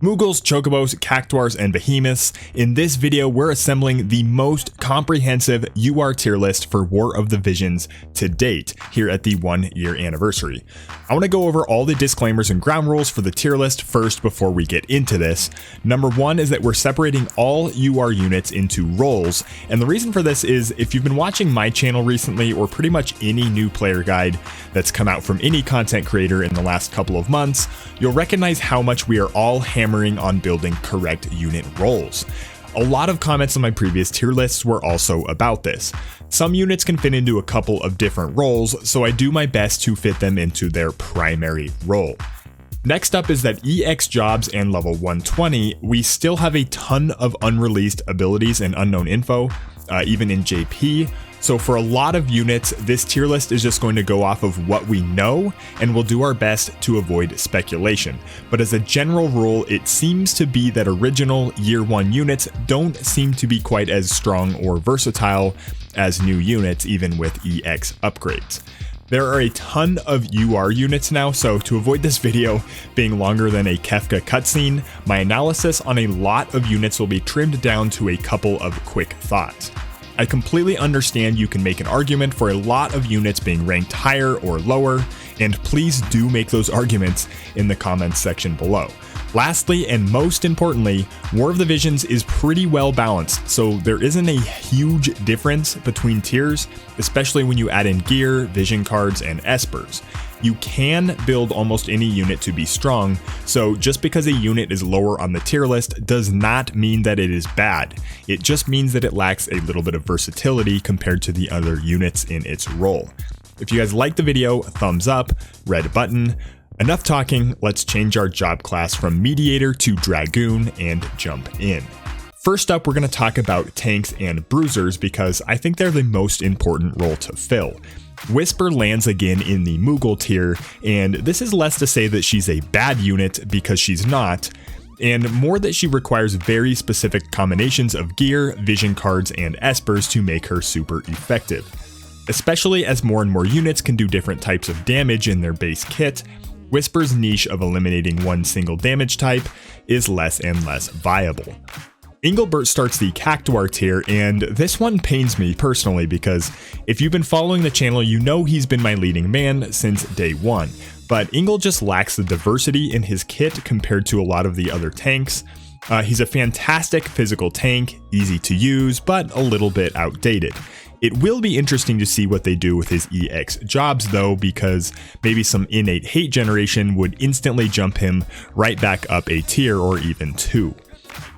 Moogles, Chocobos, Cactuars, and Behemoths. In this video, we're assembling the most comprehensive UR tier list for War of the Visions to date, here at the 1 year anniversary. I want to go over all the disclaimers and ground rules for the tier list first before we get into this. Number one is that we're separating all UR units into roles, and the reason for this is if you've been watching my channel recently, or pretty much any new player guide that's come out from any content creator in the last couple of months, you'll recognize how much we are all hammering on building correct unit roles. A lot of comments on my previous tier lists were also about this. Some units can fit into a couple of different roles, so I do my best to fit them into their primary role. Next up is that EX jobs and level 120, we still have a ton of unreleased abilities and unknown info, even in JP. So for a lot of units, this tier list is just going to go off of what we know, and we'll do our best to avoid speculation. But as a general rule, it seems to be that original year 1 units don't seem to be quite as strong or versatile as new units, even with EX upgrades. There are a ton of UR units now, so to avoid this video being longer than a Kefka cutscene, my analysis on a lot of units will be trimmed down to a couple of quick thoughts. I completely understand you can make an argument for a lot of units being ranked higher or lower, and please do make those arguments in the comments section below. Lastly, and most importantly, War of the Visions is pretty well balanced, so there isn't a huge difference between tiers, especially when you add in gear, vision cards, and espers. You can build almost any unit to be strong, so just because a unit is lower on the tier list does not mean that it is bad. It just means that it lacks a little bit of versatility compared to the other units in its role. If you guys liked the video, thumbs up, red button. Enough talking, let's change our job class from Mediator to Dragoon and jump in. First up, we're going to talk about tanks and bruisers because I think they're the most important role to fill. Whisper lands again in the Moogle tier, and this is less to say that she's a bad unit because she's not, and more that she requires very specific combinations of gear, vision cards, and espers to make her super effective. Especially as more and more units can do different types of damage in their base kit, Whisper's niche of eliminating one single damage type is less and less viable. Engelbert starts the Cactuar tier, and this one pains me personally because if you've been following the channel, you know he's been my leading man since day one, but Engel just lacks the diversity in his kit compared to a lot of the other tanks. He's a fantastic physical tank, easy to use, but a little bit outdated. It will be interesting to see what they do with his EX jobs though, because maybe some innate hate generation would instantly jump him right back up a tier or even 2.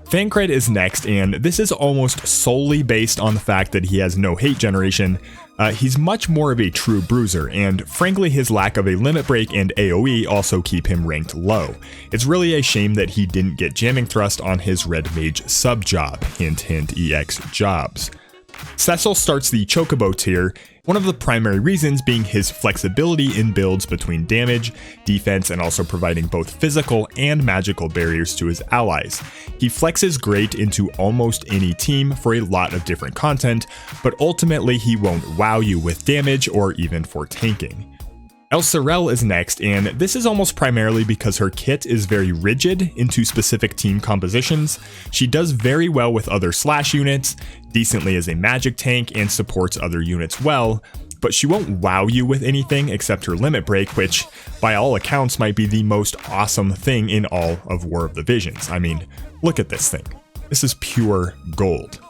Fancred is next, and this is almost solely based on the fact that he has no hate generation. He's much more of a true bruiser, and frankly his lack of a limit break and AoE also keep him ranked low. It's really a shame that he didn't get jamming thrust on his red mage sub job, hint hint EX jobs. Cecil starts the Chocobo tier, one of the primary reasons being his flexibility in builds between damage, defense, and also providing both physical and magical barriers to his allies. He flexes great into almost any team for a lot of different content, but ultimately he won't wow you with damage or even for tanking. El Sorel is next, and this is almost primarily because her kit is very rigid into specific team compositions. She does very well with other slash units, decently as a magic tank, and supports other units well, but she won't wow you with anything except her limit break, which by all accounts might be the most awesome thing in all of War of the Visions. I mean, look at this thing. This is pure gold.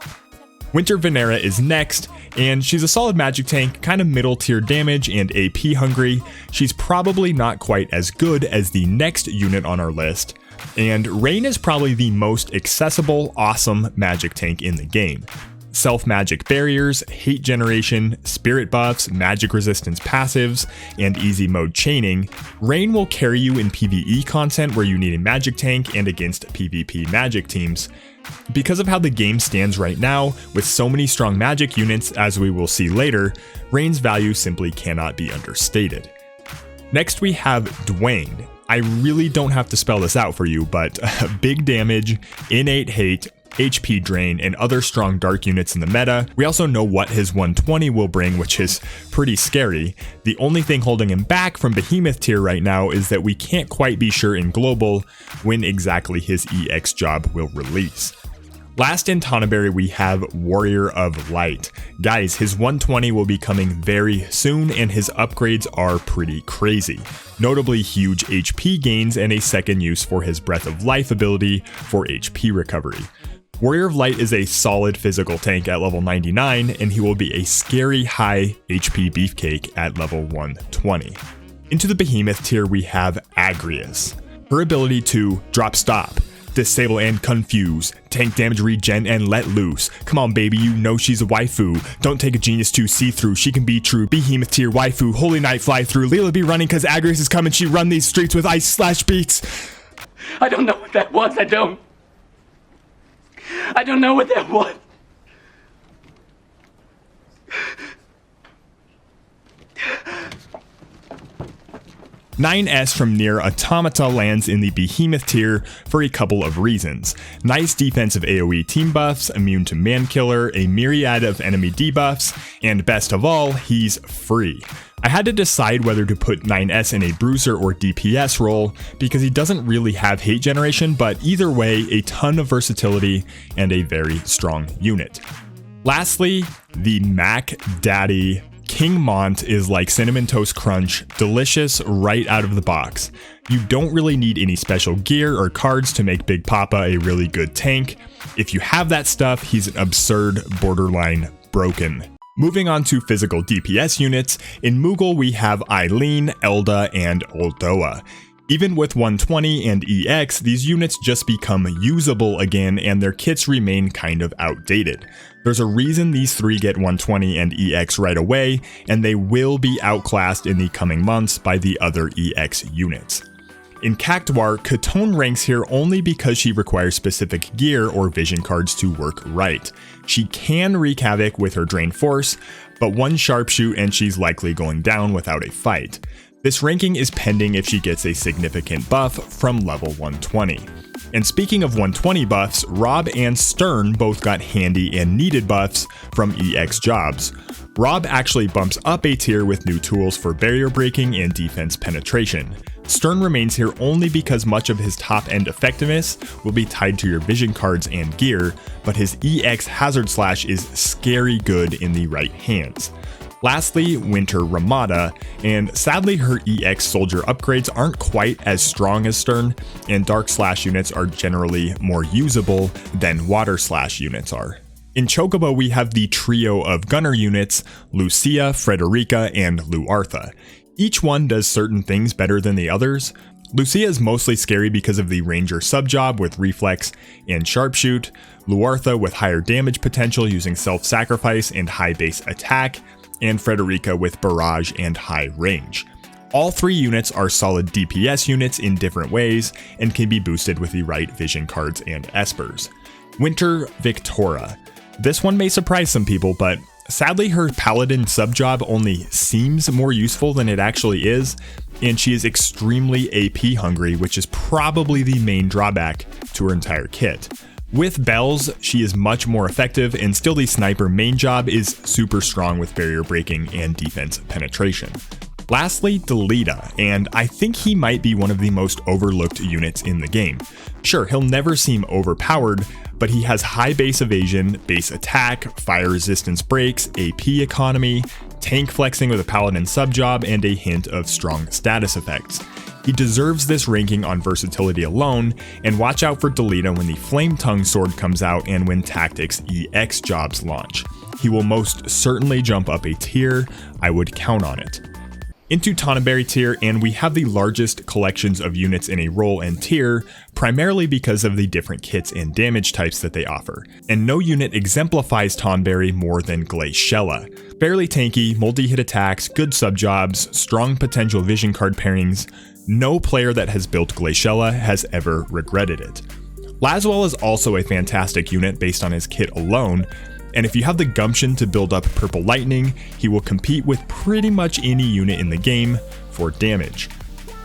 Winter Venera is next, and she's a solid magic tank, kind of middle tier damage and AP hungry. She's probably not quite as good as the next unit on our list, and Rain is probably the most accessible, awesome magic tank in the game. Self-magic barriers, hate generation, spirit buffs, magic resistance passives, and easy mode chaining, Rain will carry you in PvE content where you need a magic tank and against PvP magic teams. Because of how the game stands right now, with so many strong magic units as we will see later, Rain's value simply cannot be understated. Next we have Dwayne. I really don't have to spell this out for you, but big damage, innate hate, HP Drain, and other strong dark units in the meta. We also know what his 120 will bring, which is pretty scary. The only thing holding him back from Behemoth tier right now is that we can't quite be sure in Global when exactly his EX job will release. Last in Tonberry, we have Warrior of Light. Guys, his 120 will be coming very soon, and his upgrades are pretty crazy. Notably huge HP gains and a second use for his Breath of Life ability for HP recovery. Warrior of Light is a solid physical tank at level 99, and he will be a scary high HP beefcake at level 120. Into the Behemoth tier, we have Exvius. Her ability to drop stop, disable and confuse, tank damage regen and let loose. Come on baby, you know she's a waifu. Don't take a genius to see through, she can be true. Behemoth tier waifu, Holy Knight fly through. Leela be running cause Exvius is coming, she run these streets with ice / beats. I don't know what that was, I don't know what that was. 9S from Nier Automata lands in the Behemoth tier for a couple of reasons. Nice defensive AoE team buffs, immune to Mankiller, a myriad of enemy debuffs, and best of all, he's free. I had to decide whether to put 9S in a bruiser or DPS role because he doesn't really have hate generation, but either way, a ton of versatility and a very strong unit. Lastly, the Mac Daddy King Mont is like Cinnamon Toast Crunch, delicious right out of the box. You don't really need any special gear or cards to make Big Papa a really good tank. If you have that stuff, he's an absurd, borderline broken. Moving on to physical DPS units, in Moogle we have Eileen, Elda, and Oldoa. Even with 120 and EX, these units just become usable again and their kits remain kind of outdated. There's a reason these three get 120 and EX right away, and they will be outclassed in the coming months by the other EX units. In Cactuar, Katone ranks here only because she requires specific gear or vision cards to work right. She can wreak havoc with her Drain Force, but one sharpshoot and she's likely going down without a fight. This ranking is pending if she gets a significant buff from level 120. And speaking of 120 buffs, Rob and Stern both got handy and needed buffs from EX jobs. Rob actually bumps up a tier with new tools for barrier breaking and defense penetration. Stern remains here only because much of his top-end effectiveness will be tied to your vision cards and gear, but his EX Hazard Slash is scary good in the right hands. Lastly, Winter Ramada, and sadly her EX soldier upgrades aren't quite as strong as Stern, and Dark Slash units are generally more usable than Water Slash units are. In Chocobo we have the trio of gunner units, Lucia, Frederica, and Luartha. Each one does certain things better than the others. Lucia is mostly scary because of the Ranger subjob with Reflex and Sharpshoot, Luartha with higher damage potential using self-sacrifice and high base attack, and Frederica with Barrage and high range. All three units are solid DPS units in different ways and can be boosted with the right vision cards and espers. Winter Victora. This one may surprise some people, but sadly her Paladin subjob only seems more useful than it actually is, and she is extremely AP hungry, which is probably the main drawback to her entire kit. With bells, she is much more effective, and still the sniper main job is super strong with barrier breaking and defense penetration. Lastly, Delita, and I think he might be one of the most overlooked units in the game. Sure, he'll never seem overpowered, but he has high base evasion, base attack, fire resistance breaks, AP economy, tank flexing with a paladin subjob, and a hint of strong status effects. He deserves this ranking on versatility alone, and watch out for Delita when the Flame Tongue sword comes out and when Tactics EX jobs launch. He will most certainly jump up a tier, I would count on it. Into Tonberry tier, and we have the largest collections of units in a role and tier, primarily because of the different kits and damage types that they offer. And no unit exemplifies Tonberry more than Glaciella. Fairly tanky, multi-hit attacks, good subjobs, strong potential vision card pairings. No player that has built Glaciella has ever regretted it. Laswell is also a fantastic unit based on his kit alone, and if you have the gumption to build up Purple Lightning, he will compete with pretty much any unit in the game for damage.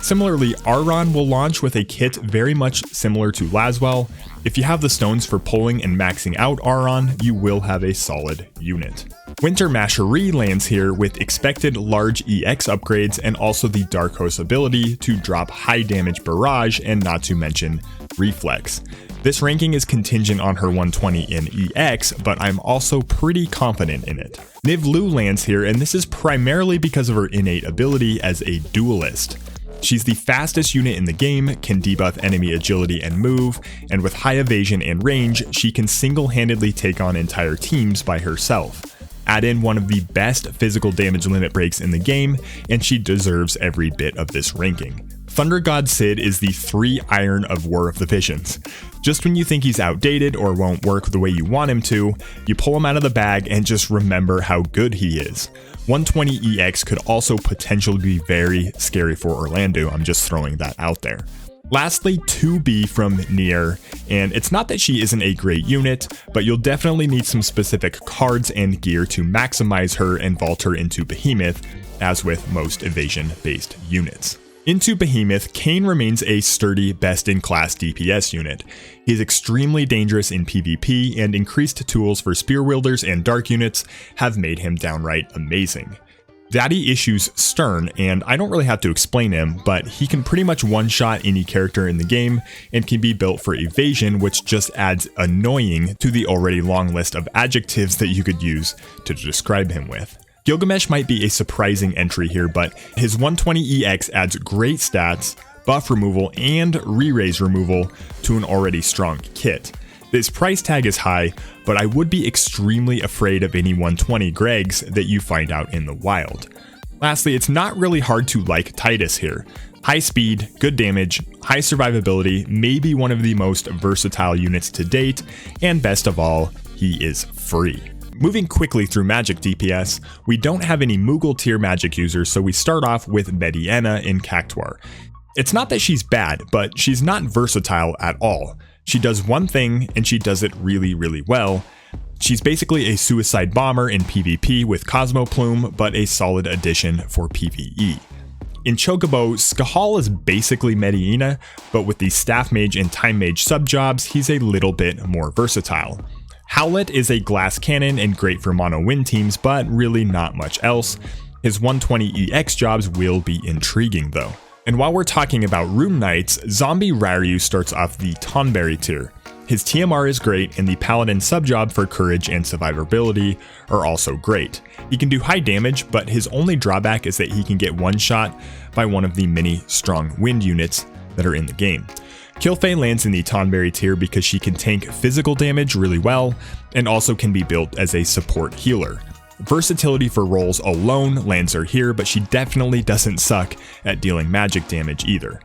Similarly, Aron will launch with a kit very much similar to Laswell. If you have the stones for pulling and maxing out Aron, you will have a solid unit. Winter Masherie lands here with expected large EX upgrades and also the Dark Host ability to drop high damage barrage and not to mention reflex. This ranking is contingent on her 120 in EX, but I'm also pretty confident in it. Niv Lu lands here, and this is primarily because of her innate ability as a duelist. She's the fastest unit in the game, can debuff enemy agility and move, and with high evasion and range, she can single-handedly take on entire teams by herself. Add in one of the best physical damage limit breaks in the game, and she deserves every bit of this ranking. Thunder God Sid is the 3 iron of War of the Visions. Just when you think he's outdated or won't work the way you want him to, you pull him out of the bag and just remember how good he is. 120 EX could also potentially be very scary for Orlando, I'm just throwing that out there. Lastly, 2B from Nier, and it's not that she isn't a great unit, but you'll definitely need some specific cards and gear to maximize her and vault her into Behemoth, as with most evasion-based units. Into Behemoth, Kayn remains a sturdy, best-in-class DPS unit. He's extremely dangerous in PvP, and increased tools for spear wielders and dark units have made him downright amazing. Daddy issues Stern, and I don't really have to explain him, but he can pretty much one-shot any character in the game and can be built for evasion, which just adds annoying to the already long list of adjectives that you could use to describe him with. Gilgamesh might be a surprising entry here, but his 120 EX adds great stats, buff removal, and re-raise removal to an already strong kit. This price tag is high, but I would be extremely afraid of any 120 Gregs that you find out in the wild. Lastly, it's not really hard to like Titus here. High speed, good damage, high survivability, maybe one of the most versatile units to date, and best of all, he is free. Moving quickly through magic DPS, we don't have any Moogle tier magic users, so we start off with Mediana in Cactuar. It's not that she's bad, but she's not versatile at all. She does one thing, and she does it really, really well. She's basically a suicide bomber in PvP with Cosmo Plume, but a solid addition for PvE. In Chocobo, Skahal is basically Mediana, but with the Staff Mage and Time Mage subjobs, he's a little bit more versatile. Howlet is a glass cannon and great for mono win teams, but really not much else. His 120 EX jobs will be intriguing though. And while we're talking about Rune Knights, Zombie Raryu starts off the Tonberry tier. His TMR is great, and the Paladin subjob for courage and survivability are also great. He can do high damage, but his only drawback is that he can get one shot by one of the many strong wind units that are in the game. Kilfei lands in the Tonberry tier because she can tank physical damage really well, and also can be built as a support healer. Versatility for roles alone lands her here, but she definitely doesn't suck at dealing magic damage either.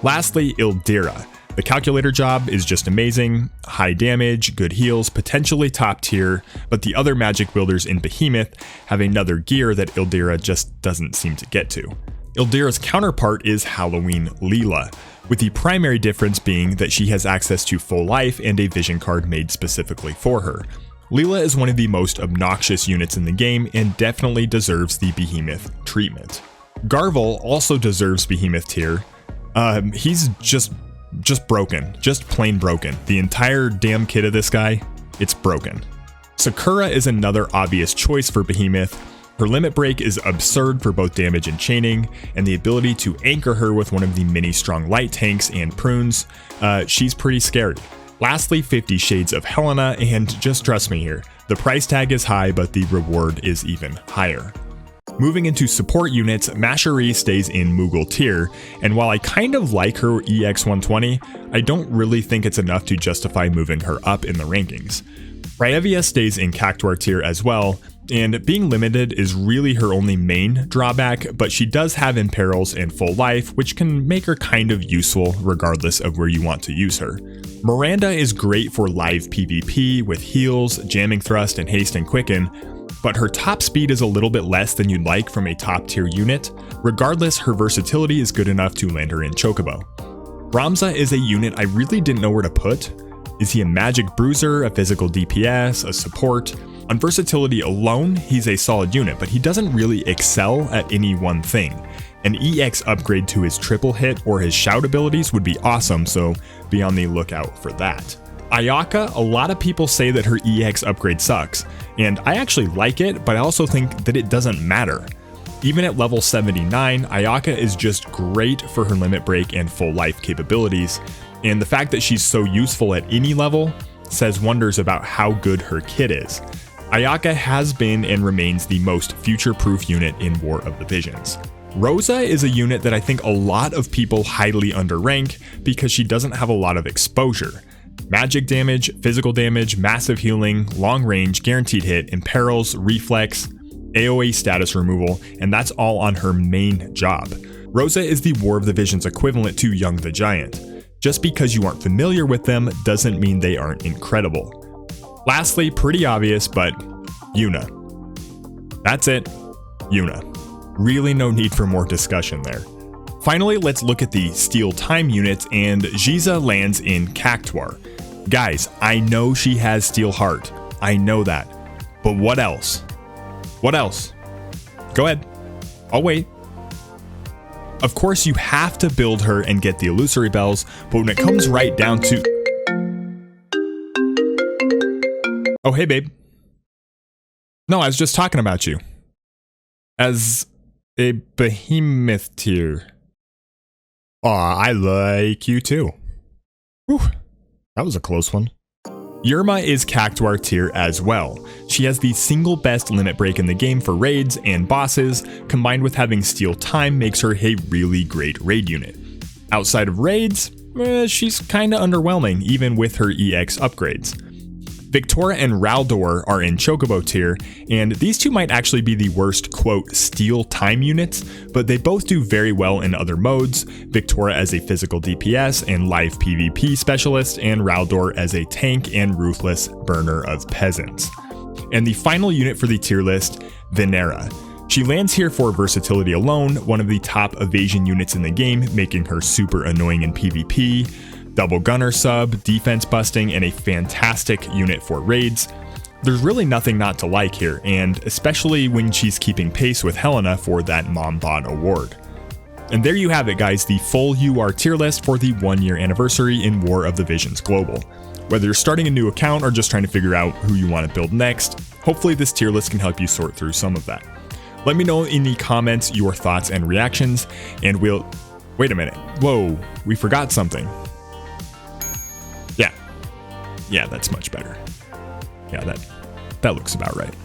Lastly, Ildira. The calculator job is just amazing, high damage, good heals, potentially top tier, but the other magic builders in Behemoth have another gear that Ildira just doesn't seem to get to. Ildira's counterpart is Halloween Leela, with the primary difference being that she has access to full life and a vision card made specifically for her. Leela is one of the most obnoxious units in the game and definitely deserves the Behemoth treatment. Garvel also deserves Behemoth tier. He's just broken, just plain broken. The entire damn kit of this guy, it's broken. Sakura is another obvious choice for Behemoth. Her limit break is absurd for both damage and chaining, and the ability to anchor her with one of the many strong light tanks and prunes, she's pretty scary. Lastly, 50 Shades of Helena, and just trust me here, the price tag is high, but the reward is even higher. Moving into support units, Masherie stays in Moogle tier, and while I kind of like her EX 120, I don't really think it's enough to justify moving her up in the rankings. Ryaevia stays in Cactuar tier as well, and being limited is really her only main drawback, but she does have Imperils and Full Life, which can make her kind of useful regardless of where you want to use her. Miranda is great for live PvP with heals, jamming thrust, and haste and quicken, but her top speed is a little bit less than you'd like from a top tier unit. Regardless, her versatility is good enough to land her in Chocobo. Ramza is a unit I really didn't know where to put. Is he a magic bruiser, a physical DPS, a support? On versatility alone, he's a solid unit, but he doesn't really excel at any one thing. An EX upgrade to his triple hit or his shout abilities would be awesome, so be on the lookout for that. Ayaka, a lot of people say that her EX upgrade sucks, and I actually like it, but I also think that it doesn't matter. Even at level 79, Ayaka is just great for her limit break and full life capabilities, and the fact that she's so useful at any level says wonders about how good her kit is. Ayaka has been and remains the most future-proof unit in War of the Visions. Rosa is a unit that I think a lot of people highly underrank because she doesn't have a lot of exposure. Magic damage, physical damage, massive healing, long range, guaranteed hit, imperils, reflex, AoE status removal, and that's all on her main job. Rosa is the War of the Visions equivalent to Young the Giant. Just because you aren't familiar with them doesn't mean they aren't incredible. Lastly, pretty obvious, but Yuna. That's it, Yuna. Really no need for more discussion there. Finally, let's look at the Steel Time units, and Giza lands in Cactuar. Guys, I know she has Steel Heart. I know that. But what else? What else? Go ahead. I'll wait. Of course, you have to build her and get the illusory bells, but when it comes right down to... Oh, hey, babe. No, I was just talking about you. As a behemoth tier. Aw, I like you too. Whew, that was a close one. Yerma is Cactuar tier as well. She has the single best limit break in the game for raids and bosses, combined with having Steel Time makes her a really great raid unit. Outside of raids, she's kinda underwhelming even with her EX upgrades. Victora and Raldor are in Chocobo tier, and these two might actually be the worst, quote, Steel Time units, but they both do very well in other modes, Victora as a physical DPS and live PvP specialist, and Raldor as a tank and ruthless burner of peasants. And the final unit for the tier list, Venera. She lands here for versatility alone, one of the top evasion units in the game, making her super annoying in PvP, double gunner sub, defense busting, and a fantastic unit for raids. There's really nothing not to like here, and especially when she's keeping pace with Helena for that MomBot award. And there you have it, guys, the full UR tier list for the 1 year anniversary in War of the Visions Global. Whether you're starting a new account or just trying to figure out who you want to build next, hopefully this tier list can help you sort through some of that. Let me know in the comments your thoughts and reactions, and we'll... Wait a minute. Whoa, we forgot something. Yeah, that's much better. Yeah, that looks about right.